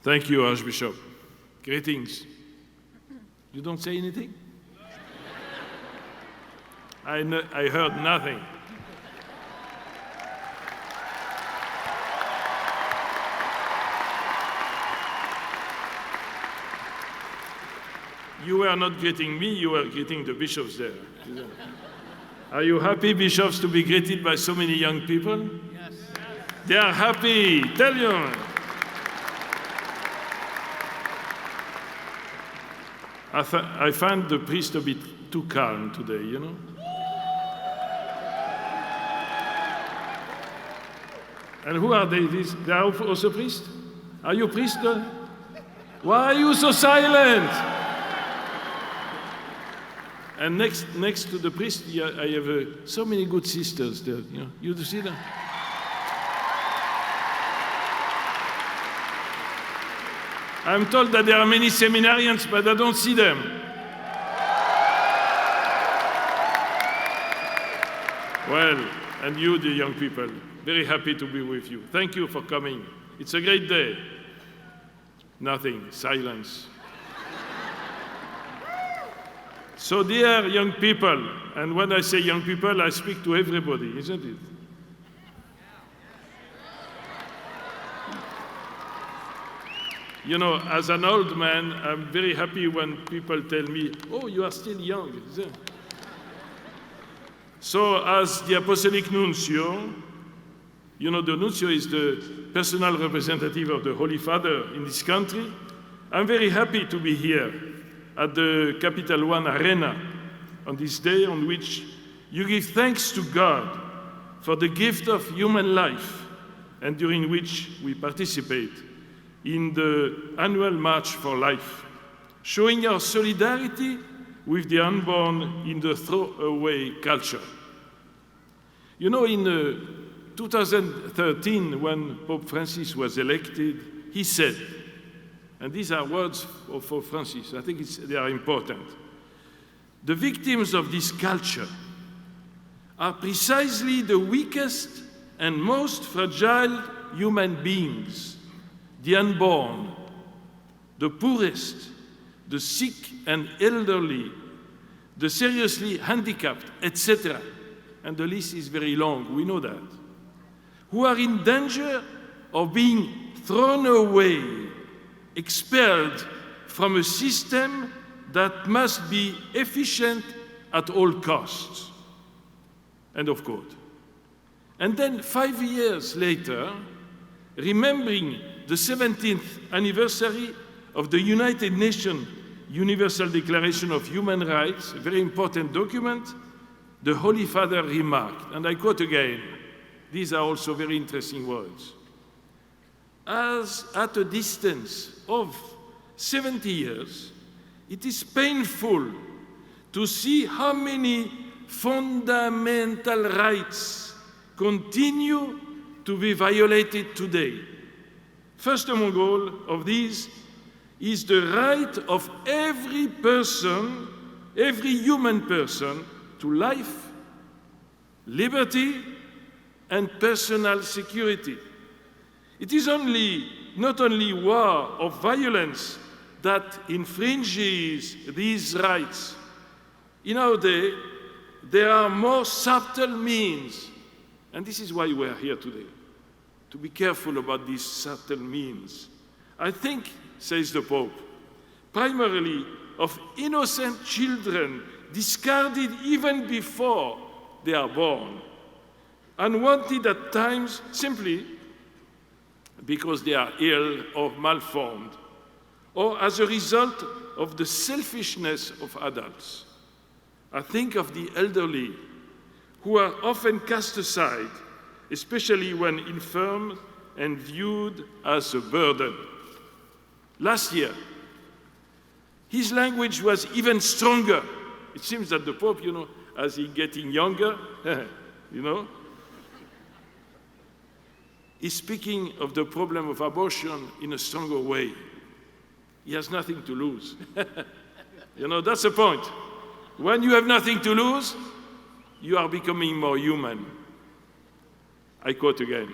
Thank you, Archbishop. Greetings. You don't say anything? I heard nothing. You were not greeting me, you were greeting the bishops there. Are you happy, bishops, to be greeted by so many young people? Yes. They are happy, tell you. I find the priest a bit too calm today, you know? And who are they? They are also priests? Are you priests? Why are you so silent? And next to the priest, I have so many good sisters there. You know, you see them? I'm told that there are many seminarians, but I don't see them. Well, and you, the young people, very happy to be with you. Thank you for coming. It's a great day. Nothing, silence. So dear young people, and when I say young people, I speak to everybody, isn't it? You know, as an old man, I'm very happy when people tell me, oh, you are still young. So as the Apostolic Nuncio, you know, the Nuncio is the personal representative of the Holy Father in this country. I'm very happy to be here at the Capital One Arena on this day on which you give thanks to God for the gift of human life and during which we participate in the annual March for Life, showing our solidarity with the unborn in the throwaway culture. You know, in 2013, when Pope Francis was elected, he said, and these are words for Francis, I think they are important. The victims of this culture are precisely the weakest and most fragile human beings, the unborn, the poorest, the sick and elderly, the seriously handicapped, etc. And the list is very long, we know that, who are in danger of being thrown away, expelled from a system that must be efficient at all costs. End of quote. And then 5 years later, remembering the 17th anniversary of the United Nations Universal Declaration of Human Rights, a very important document, the Holy Father remarked, and I quote again, these are also very interesting words. As at a distance of 70 years, it is painful to see how many fundamental rights continue to be violated today. First among all of these is the right of every person, every human person, to life, liberty, and personal security. It is not only war or violence that infringes these rights. In our day, there are more subtle means, and this is why we are here today, to be careful about these subtle means. I think, says the Pope, primarily of innocent children discarded even before they are born, unwanted at times simply because they are ill or malformed, or as a result of the selfishness of adults. I think of the elderly who are often cast aside, especially when infirm and viewed as a burden. Last year, his language was even stronger. It seems that the Pope, you know, as he's getting younger, you know, is speaking of the problem of abortion in a stronger way. He has nothing to lose. You know, that's the point. When you have nothing to lose, you are becoming more human. I quote again.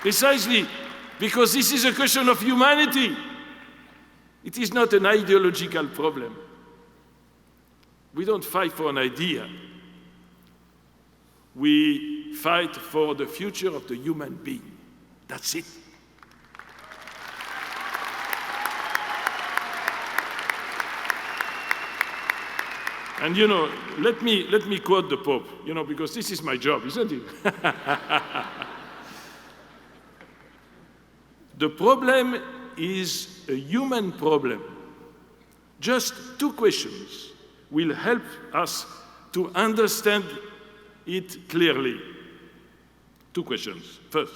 Precisely, because this is a question of humanity. It is not an ideological problem. We don't fight for an idea. We fight for the future of the human being. That's it. And let me quote the Pope, because this is my job, isn't it? The problem is a human problem. Just 2 questions will help us to understand it clearly. 2 questions. First,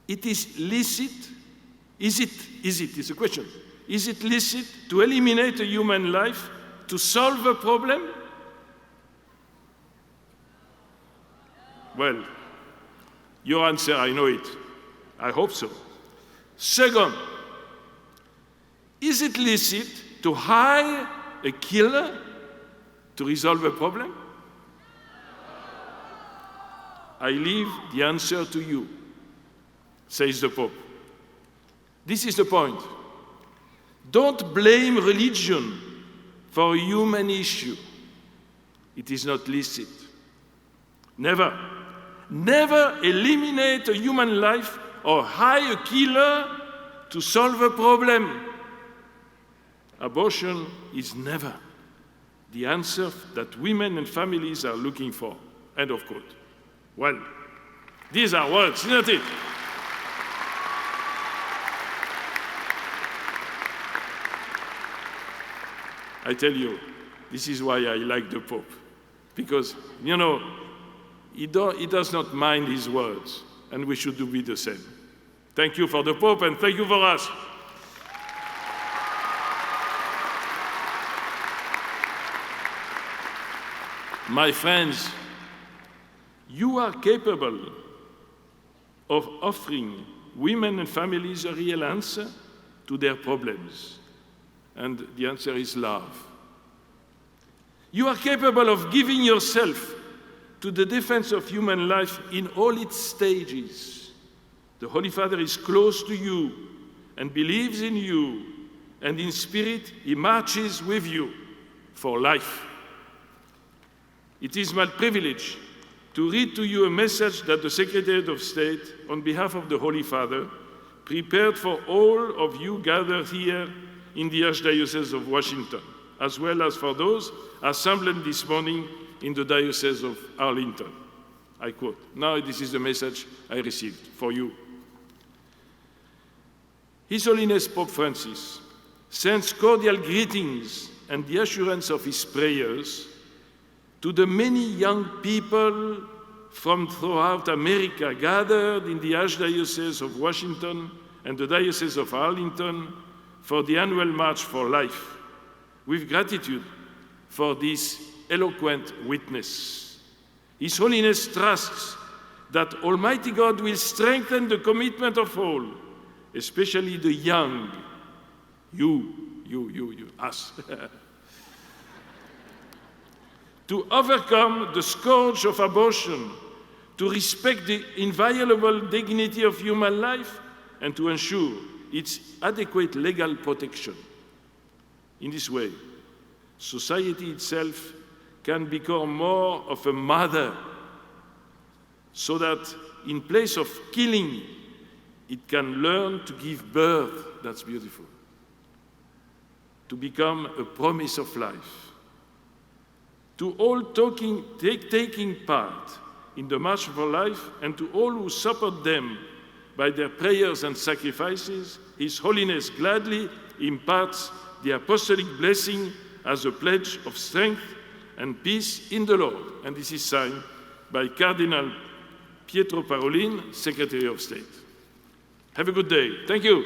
it is licit, it's a question. Is it licit to eliminate a human life to solve a problem? Well, your answer, I know it. I hope so. Second, is it licit to hire a killer to resolve a problem? I leave the answer to you, says the Pope. This is the point. Don't blame religion for a human issue. It is not licit. Never eliminate a human life or hire a killer to solve a problem. Abortion is never the answer that women and families are looking for. End of quote. Well, these are words, isn't it? I tell you, this is why I like the Pope. Because, he does not mind his words, and we should be the same. Thank you for the Pope, and thank you for us. My friends, you are capable of offering women and families a real answer to their problems. And the answer is love. You are capable of giving yourself to the defense of human life in all its stages. The Holy Father is close to you and believes in you, and in spirit he marches with you for life. It is my privilege to read to you a message that the Secretary of State, on behalf of the Holy Father, prepared for all of you gathered here in the Archdiocese of Washington, as well as for those assembled this morning in the Diocese of Arlington. I quote, now this is the message I received for you. His Holiness Pope Francis sends cordial greetings and the assurance of his prayers to the many young people from throughout America gathered in the Archdiocese of Washington and the Diocese of Arlington for the annual March for Life, with gratitude for this eloquent witness. His Holiness trusts that Almighty God will strengthen the commitment of all, especially the young, you, us, to overcome the scourge of abortion, to respect the inviolable dignity of human life, and to ensure its adequate legal protection. In this way, society itself can become more of a mother, so that in place of killing, it can learn to give birth. That's beautiful. To become a promise of life. To all taking part in the March for Life, and to all who support them by their prayers and sacrifices, His Holiness gladly imparts the apostolic blessing as a pledge of strength and peace in the Lord. And this is signed by Cardinal Pietro Parolin, Secretary of State. Have a good day. Thank you.